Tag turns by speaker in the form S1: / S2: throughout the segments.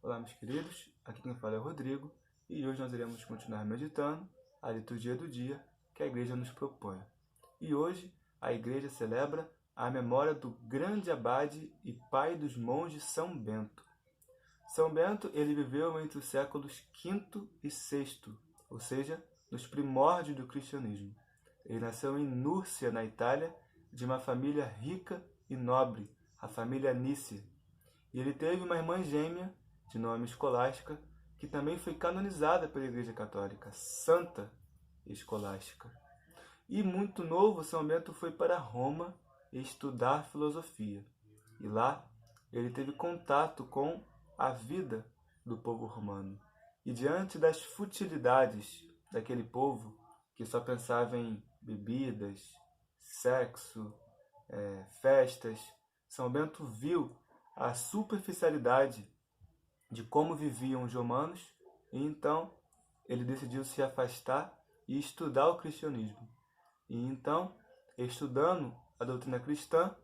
S1: Olá, meus queridos, aqui quem fala é o Rodrigo e hoje nós iremos continuar meditando a liturgia do dia que a igreja nos propõe. E hoje a igreja celebra a memória do grande abade e pai dos monges São Bento. São Bento ele viveu entre os séculos V e VI, ou seja, nos primórdios do cristianismo. Ele nasceu em Núrcia, na Itália, de uma família rica e nobre, a família Nícia. E ele teve uma irmã gêmea, de nome Escolástica, que também foi canonizada pela Igreja Católica, Santa Escolástica. E muito novo, São Bento foi para Roma estudar filosofia. E lá ele teve contato com a vida do povo romano. E diante das futilidades daquele povo, que só pensava em bebidas, sexo, festas, São Bento viu a superficialidade de como viviam os romanos e então ele decidiu se afastar e estudar o cristianismo. E então, estudando a doutrina cristã,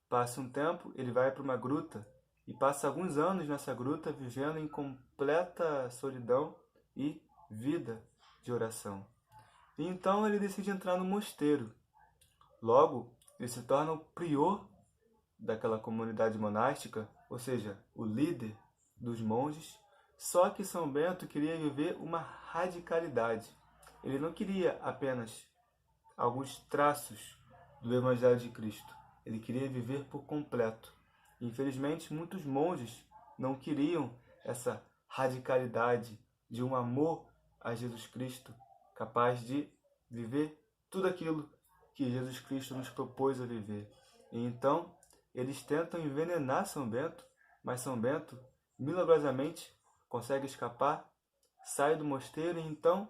S1: passa um tempo, ele vai para uma gruta e passa alguns anos nessa gruta vivendo em completa solidão e vida de oração. E então ele decide entrar no mosteiro. Logo, ele se torna o prior daquela comunidade monástica, ou seja, o líder dos monges. Só que São Bento queria viver uma radicalidade. Ele não queria apenas alguns traços do Evangelho de Cristo. Ele queria viver por completo. Infelizmente, muitos monges não queriam essa radicalidade de um amor a Jesus Cristo, capaz de viver tudo aquilo que Jesus Cristo nos propôs a viver. E então, eles tentam envenenar São Bento, mas São Bento, milagrosamente, consegue escapar, sai do mosteiro e então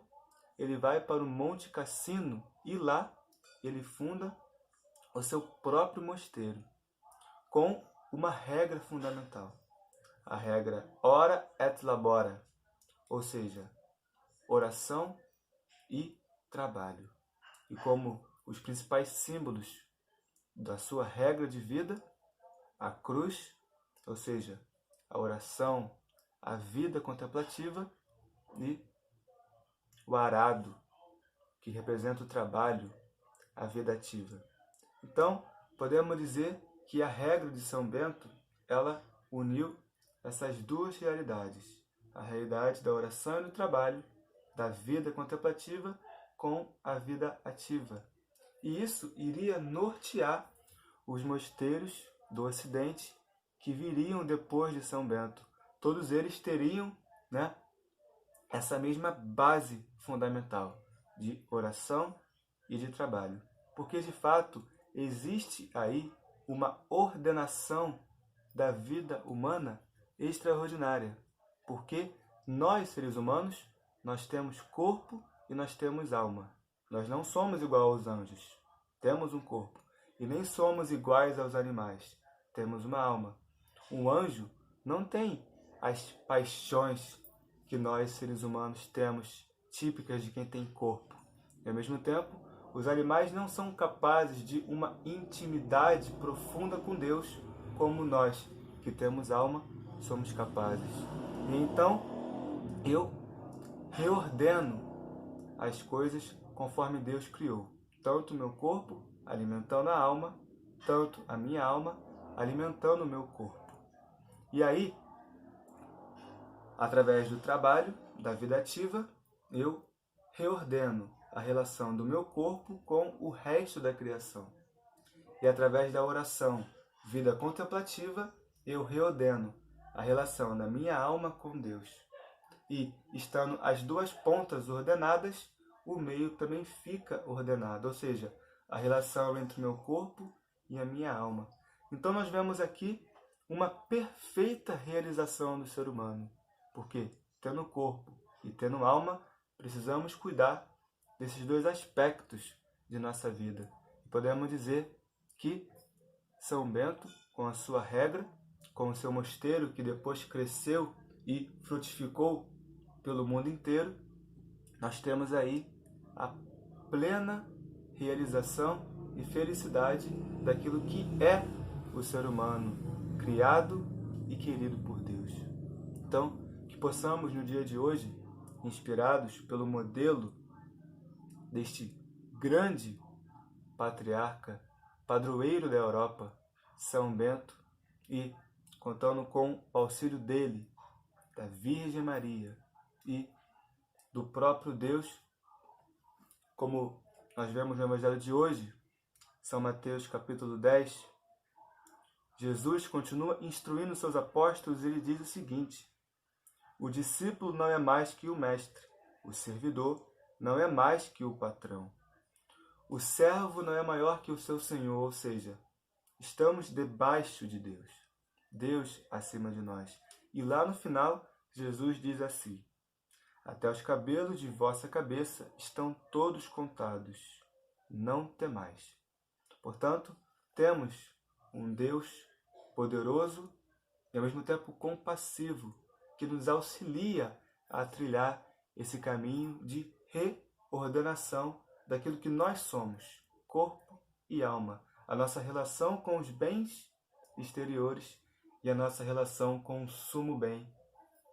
S1: ele vai para o Monte Cassino e lá ele funda o seu próprio mosteiro, com uma regra fundamental. A regra ora et labora, ou seja, oração e trabalho. E como os principais símbolos da sua regra de vida, a cruz, ou seja, a oração, a vida contemplativa, e o arado, que representa o trabalho, a vida ativa. Então, podemos dizer que a regra de São Bento, ela uniu essas duas realidades, a realidade da oração e do trabalho, da vida contemplativa com a vida ativa. E isso iria nortear os mosteiros do Ocidente que viriam depois de São Bento. Todos eles teriam, essa mesma base fundamental de oração e de trabalho. Porque, de fato, existe aí uma ordenação da vida humana extraordinária. Porque nós, seres humanos, nós temos corpo e nós temos alma. Nós não somos igual aos anjos. Temos um corpo. E nem somos iguais aos animais. Temos uma alma. Um anjo não tem as paixões que nós, seres humanos, temos, típicas de quem tem corpo. E, ao mesmo tempo, os animais não são capazes de uma intimidade profunda com Deus, como nós, que temos alma, somos capazes. E então, eu reordeno as coisas conforme Deus criou. Tanto o meu corpo, alimentando a alma, tanto a minha alma, alimentando o meu corpo. E aí, através do trabalho, da vida ativa, eu reordeno a relação do meu corpo com o resto da criação. E através da oração, vida contemplativa, eu reordeno a relação da minha alma com Deus. E, estando as duas pontas ordenadas, o meio também fica ordenado, ou seja, a relação entre o meu corpo e a minha alma. Então nós vemos aqui uma perfeita realização do ser humano, porque tendo corpo e tendo alma, precisamos cuidar desses dois aspectos de nossa vida. Podemos dizer que São Bento, com a sua regra, com o seu mosteiro, que depois cresceu e frutificou pelo mundo inteiro, nós temos aí a plena realização e felicidade daquilo que é o ser humano, criado e querido por Deus. Então, que possamos no dia de hoje, inspirados pelo modelo deste grande patriarca, padroeiro da Europa, São Bento, e contando com o auxílio dele, da Virgem Maria e do próprio Deus, como nós vemos no Evangelho de hoje, São Mateus capítulo 10, Jesus continua instruindo seus apóstolos e ele diz o seguinte: o discípulo não é mais que o mestre, o servidor não é mais que o patrão. O servo não é maior que o seu senhor, ou seja, estamos debaixo de Deus, Deus acima de nós. E lá no final, Jesus diz assim: até os cabelos de vossa cabeça estão todos contados, não temais. Portanto, temos um Deus poderoso e ao mesmo tempo compassivo, que nos auxilia a trilhar esse caminho de reordenação daquilo que nós somos, corpo e alma, a nossa relação com os bens exteriores e a nossa relação com o sumo bem,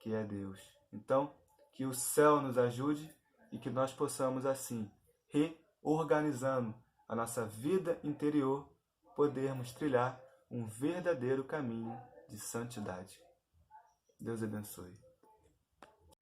S1: que é Deus. Então, que o céu nos ajude e que nós possamos, assim, reorganizando a nossa vida interior, podermos trilhar um verdadeiro caminho de santidade. Deus abençoe.